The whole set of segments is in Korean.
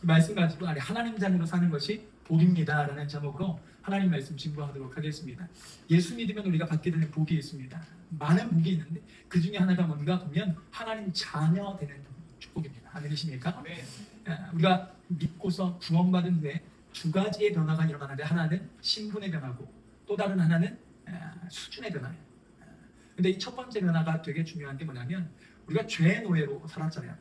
이 말씀 가지고 하나님 자녀로 사는 것이 복입니다 라는 제목으로 하나님 말씀 증거하도록 하겠습니다. 예수 믿으면 우리가 받게 되는 복이 있습니다. 많은 복이 있는데 그 중에 하나가 뭔가 보면 하나님 자녀 되는 축복입니다. 아멘이십니까? 우리가 믿고서 구원받은 후에 두 가지의 변화가 일어나는데, 하나는 신분의 변화고 또 다른 하나는 수준의 변화예요. 근데 이 첫 번째 변화가 되게 중요한 게 뭐냐면, 우리가 죄의 노예로 살았잖아요.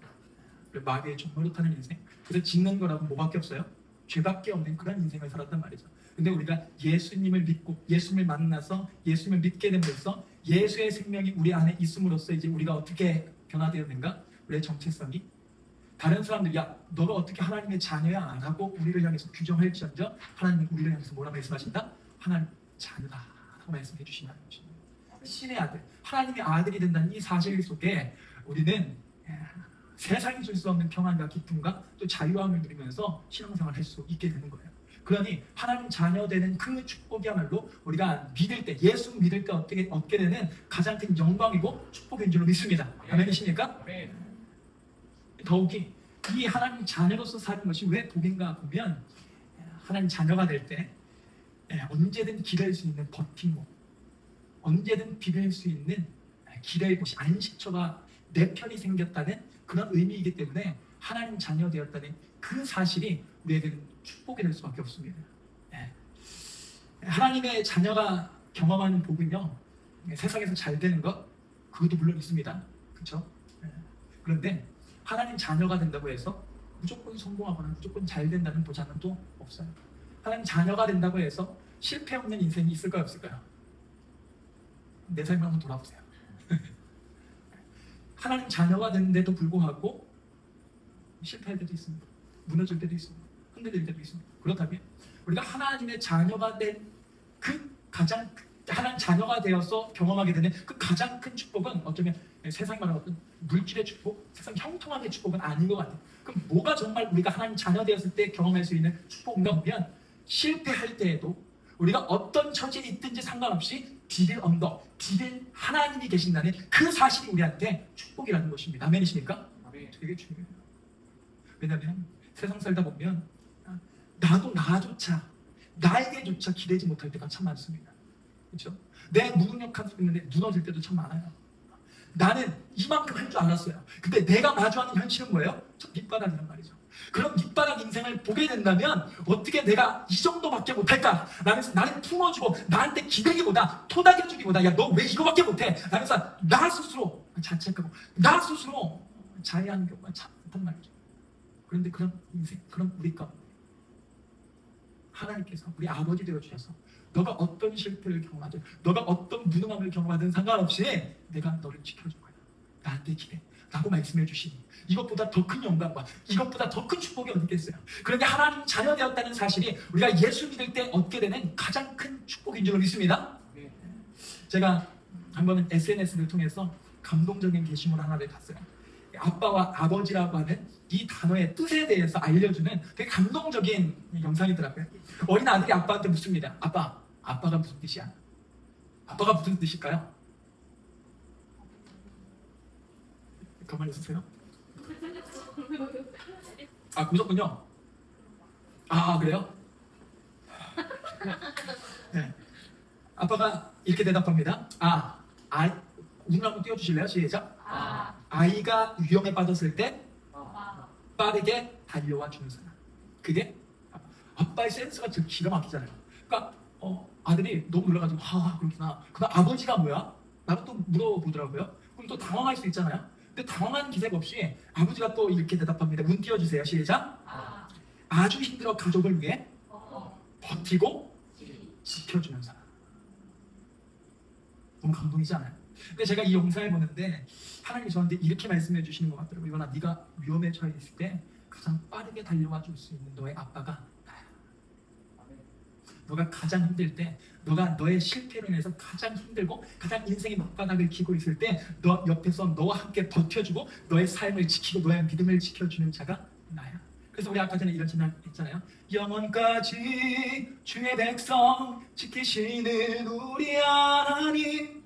마귀의 종노릇 하는 인생. 그래서 짓는 거라고 뭐밖에 없어요? 죄밖에 없는 그런 인생을 살았단 말이죠. 근데 우리가 예수님을 믿고 예수님을 만나서 예수님을 믿게 됨으로써 예수의 생명이 우리 안에 있음으로써 이제 우리가 어떻게 변화되었는가? 우리의 정체성이 다른 사람들이 야 너가 어떻게 하나님의 자녀야? 라고 우리를 향해서 규정할지언정 하나님은 우리를 향해서 뭐라고 말씀하신다? 하나님 자녀다 라고 말씀해 주신다는 것입니다. 신의 아들, 하나님의 아들이 된다는 이 사실 속에 우리는 세상이 줄 수 없는 평안과 기쁨과 또 자유함을 누리면서 신앙생활을 할 수 있게 되는 거예요. 그러니 하나님 자녀 되는 그 축복이야말로 우리가 믿을 때, 예수 믿을 때 얻게 되는 가장 큰 영광이고 축복인 줄로 믿습니다. 아멘이십니까? 더욱이 이 하나님 자녀로서 사는 것이 왜 복인가 보면, 하나님 자녀가 될 때 언제든 기댈 수 있는 버팀목, 언제든 비빌 수 있는 기댈 곳이, 안식처가 내 편이 생겼다는 그런 의미이기 때문에 하나님 자녀 되었다는 그 사실이 우리에게는 축복이 될 수밖에 없습니다. 하나님의 자녀가 경험하는 복은요, 세상에서 잘 되는 것, 그것도 물론 있습니다. 그렇죠? 그런데 하나님 자녀가 된다고 해서 무조건 성공하거나 무조건 잘 된다는 보장은 또 없어요. 하나님 자녀가 된다고 해서 실패 없는 인생이 있을까요, 없을까요? 내 삶을 한번 돌아보세요. 하나님 자녀가 됐는데도 불구하고 실패할 때도 있습니다. 무너질 때도 있습니다. 흔들릴 때도 있습니다. 그렇다면 우리가 하나님의 자녀가 된 그 가장, 하나님 자녀가 되어서 경험하게 되는 그 가장 큰 축복은 어쩌면 세상이 말하는 어떤 물질의 축복, 세상 형통함의 축복은 아닌 것 같아요. 그럼 뭐가 정말 우리가 하나님 자녀 되었을 때 경험할 수 있는 축복인가 보면, 실패할 때에도 우리가 어떤 처지에 있든지 상관없이 비빌 언덕, 비빌 하나님이 계신다는 그 사실이 우리한테 축복이라는 것입니다. 아멘이십니까? 되게 중요해요. 왜냐하면 세상 살다 보면 나도 나조차, 나에게조차 기대지 못할 때가 참 많습니다. 그렇죠? 내 무능력한 수 있는데 무너질 때도 참 많아요. 나는 이만큼 할 줄 알았어요. 근데 내가 마주하는 현실은 뭐예요? 저 밑바닥이란 말이죠. 그럼 밑바닥 인생을 보게 된다면 어떻게 내가 이 정도밖에 못할까? 라면서 나를 품어주고 나한테 기대기보다, 토닥여주기보다 야 너 왜 이거밖에 못해? 라면서 나 스스로 자책하고 나 스스로 자해하는 경우가 참 많단 말이죠. 그런데 그런 인생, 그런 우리 가운데 하나님께서 우리 아버지 되어주셔서 너가 어떤 실패를 경험하든, 너가 어떤 무능함을 경험하든 상관없이 내가 너를 지켜줄 거야. 나한테 기대 라고 말씀해 주시니 이것보다 더 큰 영광과 이것보다 더 큰 축복이 어디 있겠어요? 그런데 하나님 자녀 되었다는 사실이 우리가 예수 믿을 때 얻게 되는 가장 큰 축복인 줄 믿습니다. 제가 한번 SNS를 통해서 감동적인 게시물 하나를 봤어요. 아빠와 아버지라고 하는 이 단어의 뜻에 대해서 알려주는 되게 감동적인 영상이더라고요. 어린 아들이 아빠한테 묻습니다. 아빠가 무슨 뜻이야? 아빠가 무슨 뜻일까요? 가만히 있으세요. 보셨군요. 그래요? 네. 아빠가 이렇게 대답합니다. 눈을 한번 띄워주실래요? 시작. 아이가 위험에 빠졌을 때 빠르게 달려와 주는 사람. 그게 아빠의 센스가 되게 기가 막히잖아요. 그러니까 아들이 너무 놀라가지고 그렇구나. 그럼 아버지가 뭐야? 나도 또 물어보더라고요. 그럼 또 당황할 수 있잖아요. 근데 당황한 기색 없이 아버지가 또 이렇게 대답합니다. 문 띄워주세요. 시작. 아주 힘들어 가족을 위해 버티고 지켜주는 사람. 너무 감동이지 않아요? 근데 제가 이 영상을 보는데 하나님이 저한테 이렇게 말씀해 주시는 것 같더라고요. 이거나 네가 위험에 처해 있을 때 가장 빠르게 달려와 줄 수 있는 너의 아빠가 나야. 너가 가장 힘들 때, 너가 너의 실패로 인해서 가장 힘들고 가장 인생의 밑바닥을 기고 있을 때 너 옆에서 너와 함께 버텨주고 너의 삶을 지키고 너의 믿음을 지켜주는 자가 나야. 그래서 우리 아까 전에 이런 찬양 했잖아요. 영원까지 주의 백성 지키시는 우리 하나님.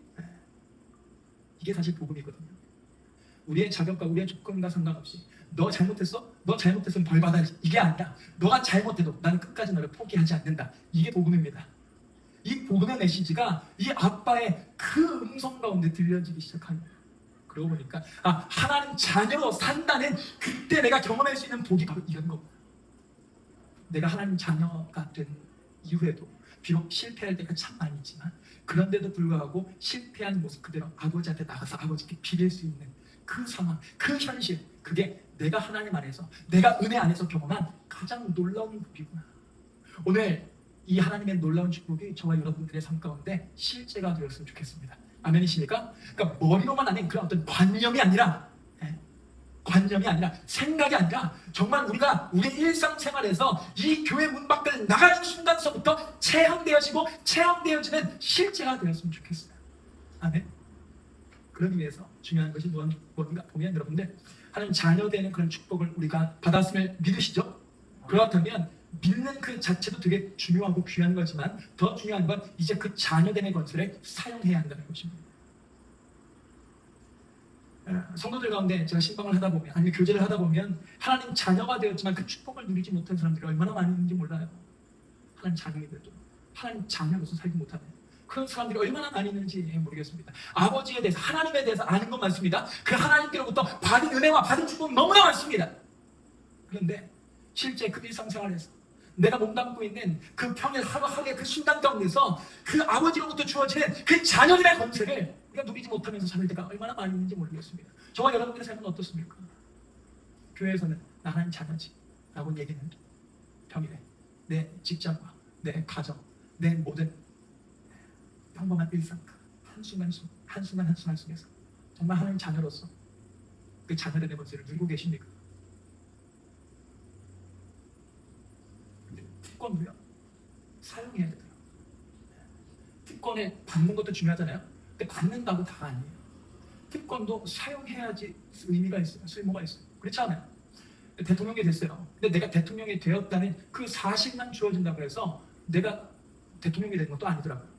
이게 사실 복음이거든요. 우리의 자격과 우리의 조건과 상관없이 너 잘못했어? 너 잘못했으면 벌 받아야지. 이게 아니라 너가 잘못해도 나는 끝까지 너를 포기하지 않는다. 이게 복음입니다. 이 복음의 메시지가 이 아빠의 그 음성 가운데 들려지기 시작한 거예요. 그러고 보니까 하나님 자녀로 산다는 그때 내가 경험할 수 있는 복이 바로 이런 겁니다. 내가 하나님 자녀가 된 이후에도 비록 실패할 때가 참 많이 있지만 그런데도 불구하고 실패한 모습 그대로 아버지한테 나가서 아버지께 빌릴 수 있는 그 상황, 그 현실, 그게 내가 하나님 안에서, 내가 은혜 안에서 경험한 가장 놀라운 복이구나. 오늘 이 하나님의 놀라운 축복이 저와 여러분들의 삶 가운데 실제가 되었으면 좋겠습니다. 아멘이십니까? 그러니까 머리로만 아닌 그런 어떤 관념이 아니라 생각이 아니라 정말 우리가 우리 일상생활에서 이 교회 문 밖을 나가는 순간서부터 체험되어지는 실제가 되었으면 좋겠어요. 아멘. 그러기 위해서 중요한 것이 뭔가 보면 여러분들 하나님 자녀되는 그런 축복을 우리가 받았음을 믿으시죠? 그렇다면 믿는 그 자체도 되게 중요하고 귀한 거지만 더 중요한 건 이제 그 자녀됨의 건설에 사용해야 한다는 것입니다. 성도들 가운데 제가 신방을 하다 보면 아니면 교제를 하다 보면 하나님 자녀가 되었지만 그 축복을 누리지 못한 사람들이 얼마나 많이 있는지 몰라요. 하나님 자녀이들도 하나님 자녀로서 살지 못하는 그런 사람들이 얼마나 많이 있는지 모르겠습니다. 아버지에 대해서 하나님에 대해서 아는 건 많습니다. 그 하나님께로부터 받은 은혜와 받은 축복은 너무나 많습니다. 그런데 실제 그 일상생활에서 내가 몸담고 있는 그 평일 하루하루의 그 순간 가운데서 그 아버지로부터 주어지는 그 자녀들의 건설을 우리가 누리지 못하면서 살 때가 얼마나 많이 있는지 모르겠습니다. 저와 여러분들의 삶은 어떻습니까? 교회에서는 나 하나님 자녀지 라고 얘기는 평일에 내 직장과 내 가정, 내 모든 평범한 일상 한순간 속에서 정말 하나님 자녀로서 그 자녀들의 것을 누리고 계십니까? 특권도요 사용해야 돼요. 특권을 받는 것도 중요하잖아요. 근데 받는다고 다가 아니에요. 특권도 사용해야지 의미가 있어요. 쓸모가 있어요. 그렇지 않아요? 대통령이 됐어요. 근데 내가 대통령이 되었다는 그 사실만 주어진다고 해서 내가 대통령이 된 것도 아니더라고요.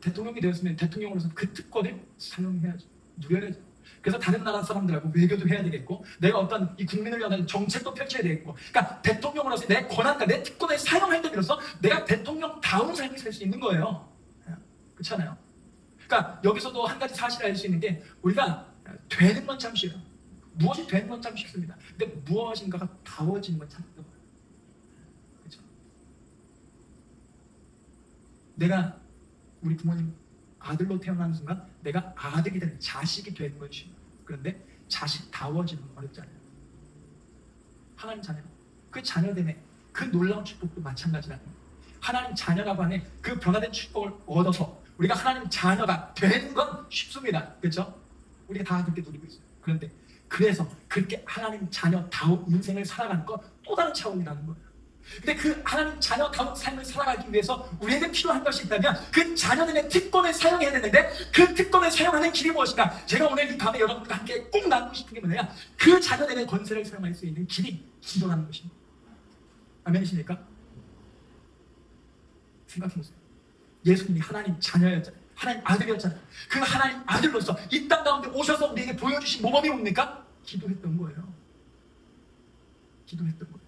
대통령이 되었으면 대통령으로서 그 특권을 사용해야죠. 누려야죠. 그래서 다른 나라 사람들하고 외교도 해야 되겠고 내가 어떤 이 국민을 위한 정책도 펼쳐야 되겠고 그러니까 대통령으로서 내 권한과 내 특권을 사용할 때로서 내가 대통령다운 삶을 살 수 있는 거예요. 그렇잖아요. 그러니까 여기서도 한 가지 사실을 알 수 있는 게 우리가 되는 건 참 쉬워요. 무엇이 되는 건 참 쉽습니다. 근데 무엇인가가 다워지는 건 참 어려워요. 그렇죠? 내가 우리 부모님 아들로 태어나는 순간 내가 아들이 되는 자식이 되는 것이 그런데 자식다워지는 건 어렵잖아요. 하나님 자녀 그 자녀됨의 그 놀라운 축복도 마찬가지라는 거예요. 하나님 자녀라고 하는 그 변화된 축복을 얻어서 우리가 하나님 자녀가 되는 건 쉽습니다. 그렇죠? 우리가 다 그렇게 누리고 있어요. 그런데 그래서 그렇게 하나님 자녀다운 인생을 살아가는 건 또 다른 차원이라는 거예요. 근데 그 하나님 자녀다운 삶을 살아가기 위해서 우리에게 필요한 것이 있다면 그 자녀들의 특권을 사용해야 되는데 그 특권을 사용하는 길이 무엇인가? 제가 오늘 이 밤에 여러분과 함께 꼭 나누고 싶은 게 뭐냐? 그 자녀들의 권세를 사용할 수 있는 길이 기도라는 것입니다. 아멘이십니까? 생각해보세요. 예수님이 하나님 자녀였잖아요. 하나님 아들이었잖아요. 그 하나님 아들로서 이 땅 가운데 오셔서 우리에게 보여주신 모범이 뭡니까? 기도했던 거예요. 기도했던 거예요.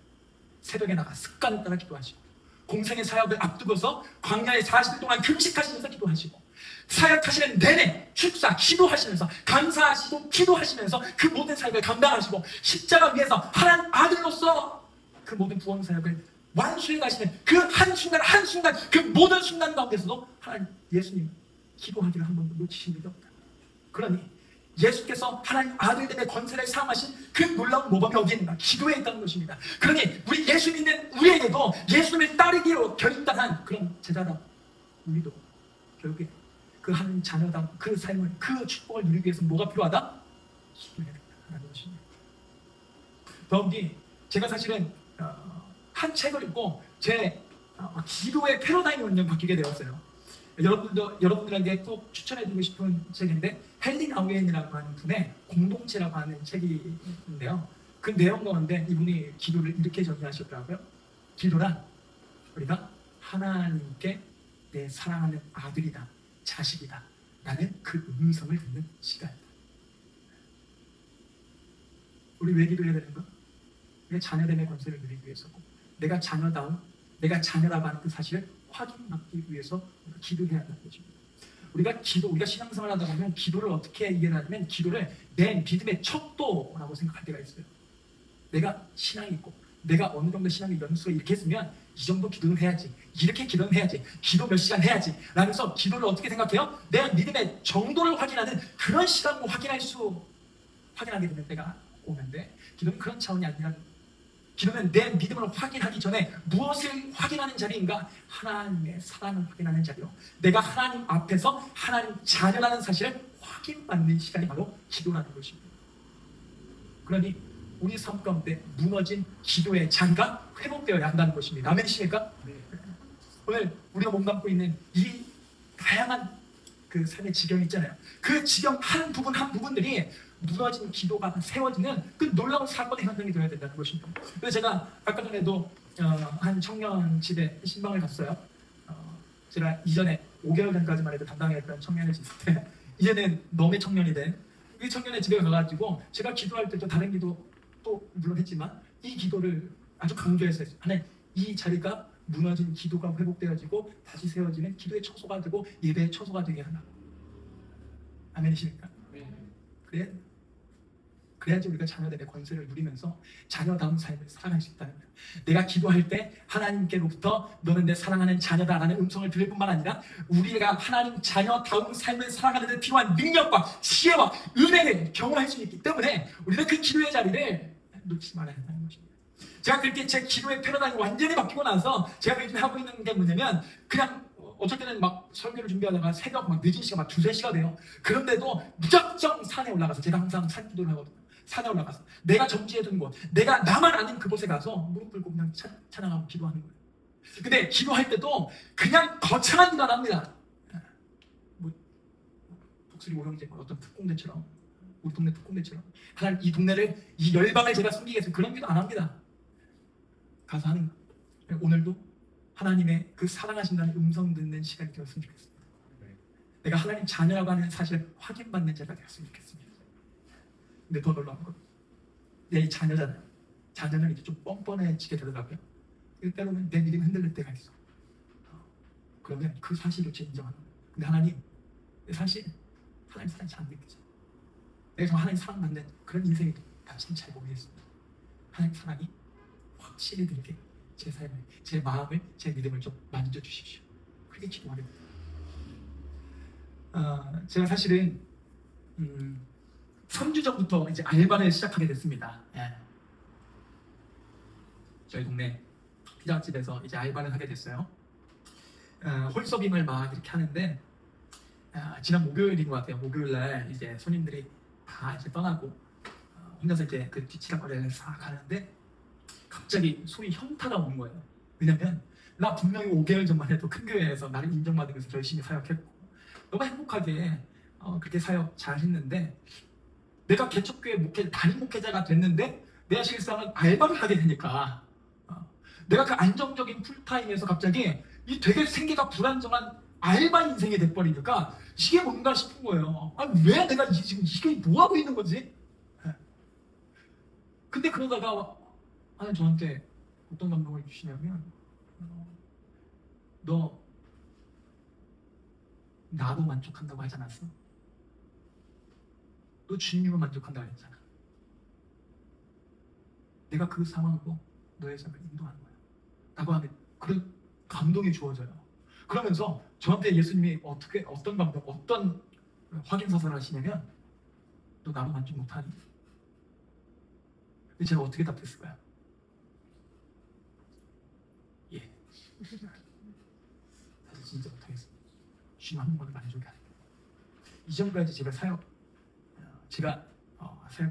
새벽에 나가 습관을 따라 기도하시고 공생의 사역을 앞두고서 광야에 40일 동안 금식하시면서 기도하시고 사역하시는 내내 축사 기도하시면서 감사하시고 기도하시면서 그 모든 사역을 감당하시고 십자가 위에서 하나님 아들로서 그 모든 구원 사역을 완수해 가시는 그 한순간 그 모든 순간 가운데서도 하나님 예수님 기도하기를 한 번도 놓치신 일이 없다. 그러니 예수께서 하나님 아들됨의 권세를 사용하신 그 놀라운 모범이 어디에 있는가? 기도에 있다는 것입니다. 그러니 우리 예수 믿는 우리에게도 예수님을 따르기로 결단한 그런 제자다. 우리도 결국에 그 하나님 자녀다 그 삶을 그 축복을 누리기 위해서 뭐가 필요하다? 기도해야 된다는 것입니다. 더욱이 제가 사실은 한 책을 읽고 제 기도의 패러다임이 완전 바뀌게 되었어요. 여러분들에게 꼭 추천해드리고 싶은 책인데 헨리 나우엔이라고 하는 분의 공동체라고 하는 책이 있는데요. 그 내용 가운데 이분이 기도를 이렇게 정의하셨더라고요. 기도란 우리가 하나님께 내 사랑하는 아들이다, 자식이다 라는 그 음성을 듣는 시간. 우리 왜 기도해야 되는 거야? 내 자녀됨의 권세를 누리기 위해서고, 내가 자녀다운, 내가 자녀라고 하는 그 사실을 확인받기 위해서 기도해야 한다는 것입니다. 우리가 신앙생활 하다 보면 기도를 어떻게 이해를 하냐면, 기도를 내 믿음의 척도라고 생각할 때가 있어요. 내가 신앙이 있고, 내가 어느 정도 신앙의 연수가 이렇게 했으면 이 정도 기도는 해야지, 이렇게 기도는 해야지, 기도 몇 시간 해야지 라면서 기도를 어떻게 생각해요? 내 믿음의 정도를 확인하는 그런 시간으로 확인하게 되는 때가 오는데, 기도는 그런 차원이 아니라, 기도는 내 믿음을 확인하기 전에 무엇을 확인하는 자리인가? 하나님의 사랑을 확인하는 자리요, 내가 하나님 앞에서 하나님 자녀라는 사실을 확인받는 시간이 바로 기도라는 것입니다. 그러니 우리 삶 가운데 무너진 기도의 자리가 회복되어야 한다는 것입니다. 아멘이십니까? 네. 오늘 우리가 몸담고 있는 이 다양한 그 삶의 지경이 있잖아요. 그 지경 한 부분들이 무너진 기도가 세워지는 그 놀라운 사건의 현장이 되어야 된다는 것입니다. 그래서 제가 아까 전에도 한 청년 집에 신방을 갔어요. 제가 이전에 5개월 전까지만 해도 담당했던 청년이 있을 때, 이제는 너의 청년이 된 이 청년의 집에 가가지고 제가 기도할 때도 다른 기도 또 물론 했지만 이 기도를 아주 강조해서 했어요. 하나님, 이 자리가 무너진 기도가 회복되어지고 다시 세워지는 기도의 처소가 되고 예배의 처소가 되게 하나. 아멘이십니까? 네. 그래야지 우리가 자녀들의 권세를 누리면서 자녀다운 삶을 살아갈 수 있다는 거예요. 내가 기도할 때 하나님께로부터 너는 내 사랑하는 자녀다라는 음성을 들을 뿐만 아니라, 우리가 하나님 자녀다운 삶을 살아가는 데 필요한 능력과 지혜와 은혜를 경험할 수 있기 때문에 우리는 그 기도의 자리를 놓치지 말아야 한다는 것입니다. 제가 그렇게 제 기도의 패러다임이 완전히 바뀌고 나서 제가 요즘 하고 있는 게 뭐냐면, 그냥 어쩔 때는 막 설교를 준비하다가 새벽 막 늦은 시간 막 2-3시가 돼요. 그런데도 무작정 산에 올라가서, 제가 항상 산 기도를 하거든요. 산에 올라가서 내가 점지해둔 곳, 내가 나만 아는 그곳에 가서 무릎 꿇고 그냥 찬양하고 기도하는 거예요. 근데 기도할 때도 그냥 거창한 기도 안 합니다. 뭐 독수리 오형제, 어떤 특공대처럼, 우리 동네 특공대처럼 하나님 이 동네를, 이 열방을 제가 숨기게 해서 그런 기도 안 합니다. 가서 하는 거. 오늘도 하나님의 그 사랑하신다는 음성 듣는 시간이 되었으면 좋겠습니다. 내가 하나님 자녀라고 하는 사실을 확인받는 자가 되었으면 좋겠습니다. 근데 더 놀라운 건, 내 자녀잖아요. 자녀는 이제 좀 뻔뻔해지게 되더라고요. 때로는 내 믿음이 흔들릴 때가 있어. 그러면 그 사실조차 인정하는 거예요. 근데 하나님, 사실 하나님 사랑이 잘 안 느껴져. 내가 정말 하나님 사랑받는 그런 인생이 당신은 잘 모르겠습니다. 하나님 사랑이 확실히 들게 제 삶을, 제 마음을, 제 믿음을 좀 만져주십시오. 그렇게 기도하게 됩니다. 제가 사실은 3주 전부터 이제 알바를 시작하게 됐습니다. 예. 저희 동네 피자집에서 이제 알바를 하게 됐어요. 홀서빙을 막 이렇게 하는데, 지난 목요일인 것 같아요. 목요일날 이제 손님들이 다 이제 떠나고 혼자서 이제 그 뒷치락거리를 싹 가는데, 갑자기 소리 현타가 오는 거예요. 왜냐면 나 분명히 5개월 전만 해도 큰 교회에서 나를 인정받으면서 열심히 사역했고 너무 행복하게 그렇게 사역 잘 했는데, 내가 개척교회 담임 목회자가 됐는데 내가 실상은 알바를 하게 되니까, 내가 그 안정적인 풀타임에서 갑자기 이 되게 생계가 불안정한 알바 인생이 돼버리니까 이게 뭔가 싶은 거예요. 아니, 왜 내가 지금 이게 뭐 하고 있는 거지? 근데 그러다가 하나님 저한테 어떤 감동을 주시냐면, 너 나로 만족한다고 하지 않았어? 너 주님으로 만족한다고 했잖아. 내가 그 상황으로 너의 삶을 인도하는 거야 라고 하면 그런 감동이 주어져요. 그러면서 저한테 예수님이 어떤 감동, 어떤 확인사살을 하시냐면, 너 나로 만족 못하니? 근데 제가 어떻게 답했을까요? 예. 사실 진짜 못하겠습니다. 주님 한 번만 만족이 아니에요. 이전까지 제가 사역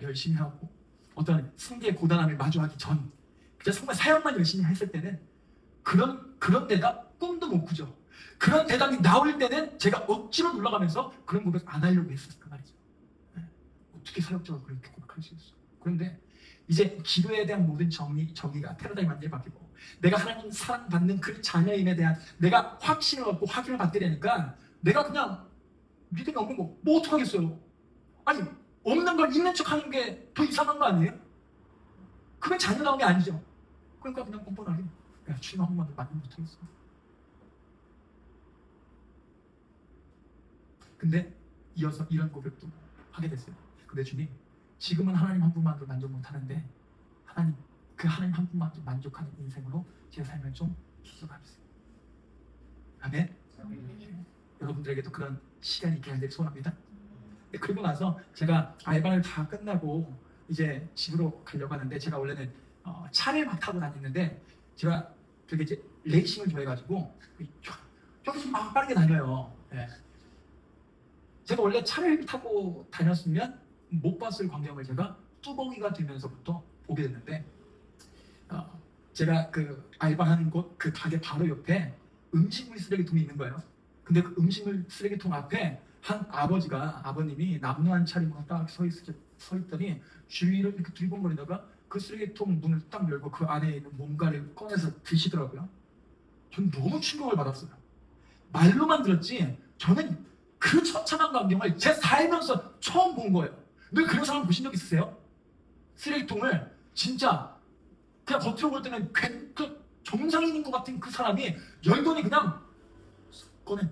열심히 하고 어떤 승계의 고단함을 마주하기 전, 그냥 정말 사역만 열심히 했을 때는 그런 대답 꿈도 못 꾸죠. 그런 대답이 나올 때는 제가 억지로 눌러가면서 그런 고백 안 하려고 했었단 말이죠. 어떻게 사역자가 그렇게 고백할 수 있어? 그런데 이제 기도에 대한 모든 정의가 패러다임 완전히 바뀌고, 내가 하나님 사랑받는 그 자녀임에 대한 내가 확신을 얻고 확인을 받게 되니까, 내가 그냥 믿음이 없는 거 뭐 어떡하겠어요? 아니, 없는 걸 있는 척 하는 게 더 이상한 거 아니에요? 그건 자녀 나온 게 아니죠. 그러니까 그냥 뻔뻔하게 야, 주님 한 번만 더 만나 못하겠어. 근데 이어서 이런 고백도 하게 됐어요. 근데 주님, 지금은 하나님 한 분만으로 만족 못하는데 하나님, 그 하나님 한 분만으로 만족하는 인생으로 제 삶을 좀 기도해주세요. 아멘. 여러분들에게도 그런 시간이 있게 하길 소원합니다. 그리고 나서 제가 알바를 다 끝나고 이제 집으로 가려고 하는데, 제가 원래는 차를 막 타고 다니는데 제가 되게 이제 레이싱을 좋아해가지고 여기서 막 빠르게 다녀요. 예. 제가 원래 차를 타고 다녔으면 못 봤을 광경을 제가 뚜벅이가 되면서부터 보게 됐는데, 제가 그 알바하는 곳 그 가게 바로 옆에 음식물 쓰레기통이 있는 거예요. 근데 그 음식물 쓰레기통 앞에 한 아버님이 남루한 차림으로 딱 서 있더니 주위를 이렇게 들번거리다가 그 쓰레기통 문을 딱 열고 그 안에 있는 뭔가를 꺼내서 드시더라고요. 전 너무 충격을 받았어요. 말로만 들었지 저는 그 처참한 광경을 제 살면서 처음 본 거예요. 늘 그런 사람 보신 적 있으세요? 쓰레기통을 진짜 그냥 겉으로 볼 때는 그 정상인인 것 같은 그 사람이 열더니 그냥 꺼내.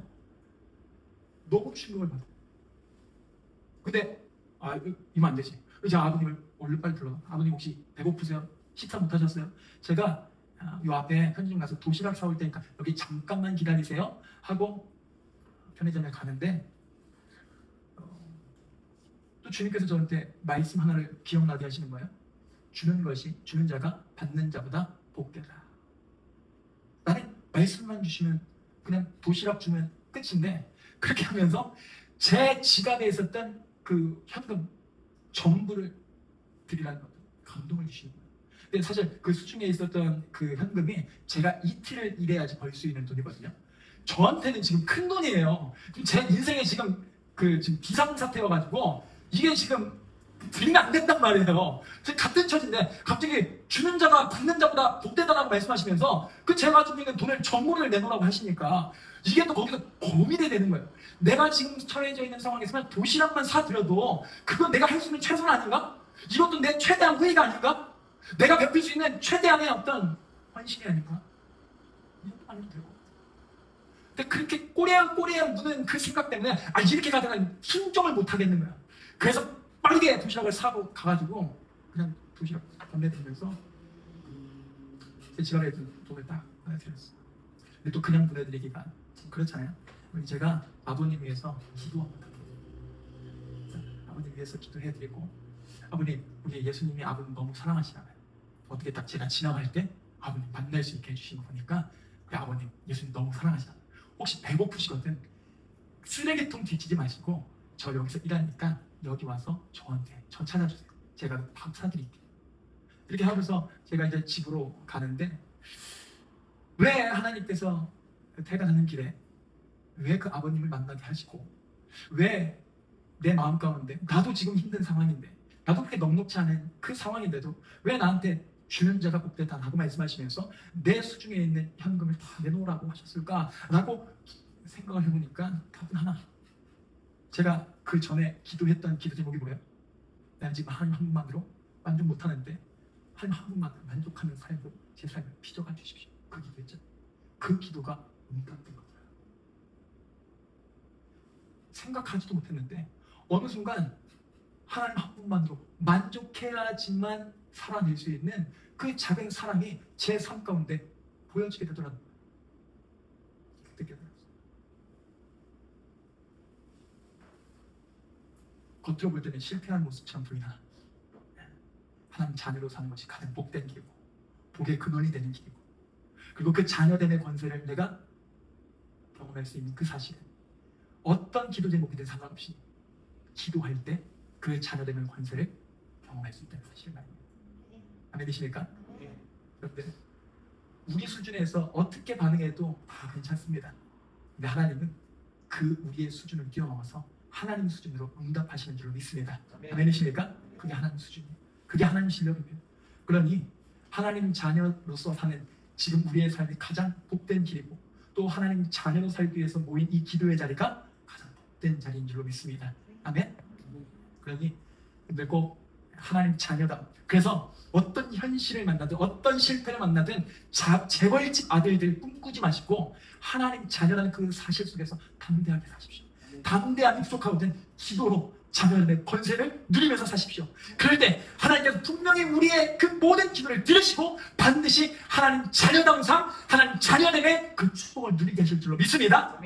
너무 충격을 받아. 근데 이면 안 되지. 이제 아버님을 얼른 빨리 불러. 아버님 혹시 배고프세요? 식사 못 하셨어요? 제가 요 앞에 편의점 가서 도시락 사올 테니까 여기 잠깐만 기다리세요 하고 편의점에 가는데, 또 주님께서 저한테 말씀 하나를 기억나게 하시는 거예요. 주는 자가 받는 자보다 복되다. 나는 말씀만 주시면 그냥 도시락 주면 끝인데, 그렇게 하면서 제 지갑에 있었던 그 현금 전부를 드리라는 것도 감동을 주시는 거예요. 근데 사실 그 수중에 있었던 그 현금이 제가 이틀을 일해야지 벌 수 있는 돈이거든요. 저한테는 지금 큰 돈이에요. 제 인생에 지금 지금 비상사태여가지고 이게 지금 드리면 안 된단 말이에요. 같은 처지인데 갑자기 주는 자가 받는 자보다 복되다라고 말씀하시면서 그 제가 가지고 있는 돈을 전부를 내놓으라고 하시니까 이게 또 거기서 고민이 되는 거예요. 내가 지금 처해져 있는 상황에서만 도시락만 사드려도 그건 내가 할 수 있는 최선 아닌가? 이것도 내 최대한 후회가 아닌가? 내가 베풀 수 있는 최대한의 어떤 헌신이 아닌가? 이것도 아니면 되고. 근데 그렇게 꼬리에 무는 그 생각 때문에 이렇게 가다가 순종을 못 하겠는 거야. 그래서 빠르게 도시락을 사고 가가지고 그냥 도시락 건네드리면서 제 지갑에 있던 돈을 딱 보내드렸어요. 근데 또 그냥 보내드리기가 좀 그렇잖아요. 제가 아버님 위해서 기도 한번 할게요. 아버님 위해서 기도해드리고, 아버님, 우리 예수님이 아버님 너무 사랑하시잖아요. 어떻게 딱 제가 지나갈 때 아버님 만날 수 있게 해주신 거 보니까 우리 아버님 예수님 너무 사랑하시잖아요. 혹시 배고프시거든 쓰레기통 뒤지지 마시고 저 여기서 일하니까 여기 와서 저 찾아주세요. 제가 밥 사드릴게요. 이렇게 하면서 제가 이제 집으로 가는데, 왜 하나님께서 퇴근하는 길에 왜 그 아버님을 만나게 하시고, 왜 내 마음 가운데 나도 지금 힘든 상황인데, 나도 그렇게 넉넉지 않은 그 상황인데도 왜 나한테 주는 자가 복되다라고 말씀하시면서 내 수중에 있는 현금을 다 내놓으라고 하셨을까라고 생각을 해보니까 답은 하나. 제가 그 전에 기도했던 기도 제목이 뭐예요? 나는 지금 하나님 한 분만으로 만족 못하는데 하나님 한 분만으로 만족하는 삶으로 제 삶을 빚어가 주십시오. 그 기도했죠. 그 기도가 응답된 거예요. 생각하지도 못했는데 어느 순간 하나님 한 분만으로 만족해야지만 살아낼 수 있는 그 작은 사랑이 제 삶 가운데 보여지게 되더라고요. 느껴져요. 겉으로 볼 때는 실패한 모습처럼 보이나 하나님 자녀로 사는 것이 가장 복된 길이고 복의 근원이 되는 길이고, 그리고 그 자녀됨의 권세를 내가 경험할 수 있는 그 사실은 어떤 기도 제목이든 상관없이 기도할 때 그 자녀됨의 권세를 경험할 수 있다는 사실을 말입니다. 아멘이십니까? 그런데 우리 수준에서 어떻게 반응해도 다 괜찮습니다. 근데 하나님은 그 우리의 수준을 뛰어넘어서 하나님 수준으로 응답하시는 줄로 믿습니다. 아멘이십니까? 그게 하나님 수준이에요. 그게 하나님 실력입니다. 그러니 하나님 자녀로서 사는 지금 우리의 삶이 가장 복된 길이고, 또 하나님 자녀로 살기 위해서 모인 이 기도의 자리가 가장 복된 자리인 줄로 믿습니다. 아멘. 그러니 꼭 하나님 자녀다. 그래서 어떤 현실을 만나든 어떤 실패를 만나든 재벌집 아들들 꿈꾸지 마시고 하나님 자녀라는 그 사실 속에서 담대하게 사십시오. 담대함이 부족하거든 기도로 자녀의 권세를 누리면서 사십시오. 그럴 때 하나님께서 분명히 우리의 그 모든 기도를 들으시고 반드시 하나님 자녀다운 삶, 하나님 자녀됨의 그 축복을 누리게 하실 줄로 믿습니다.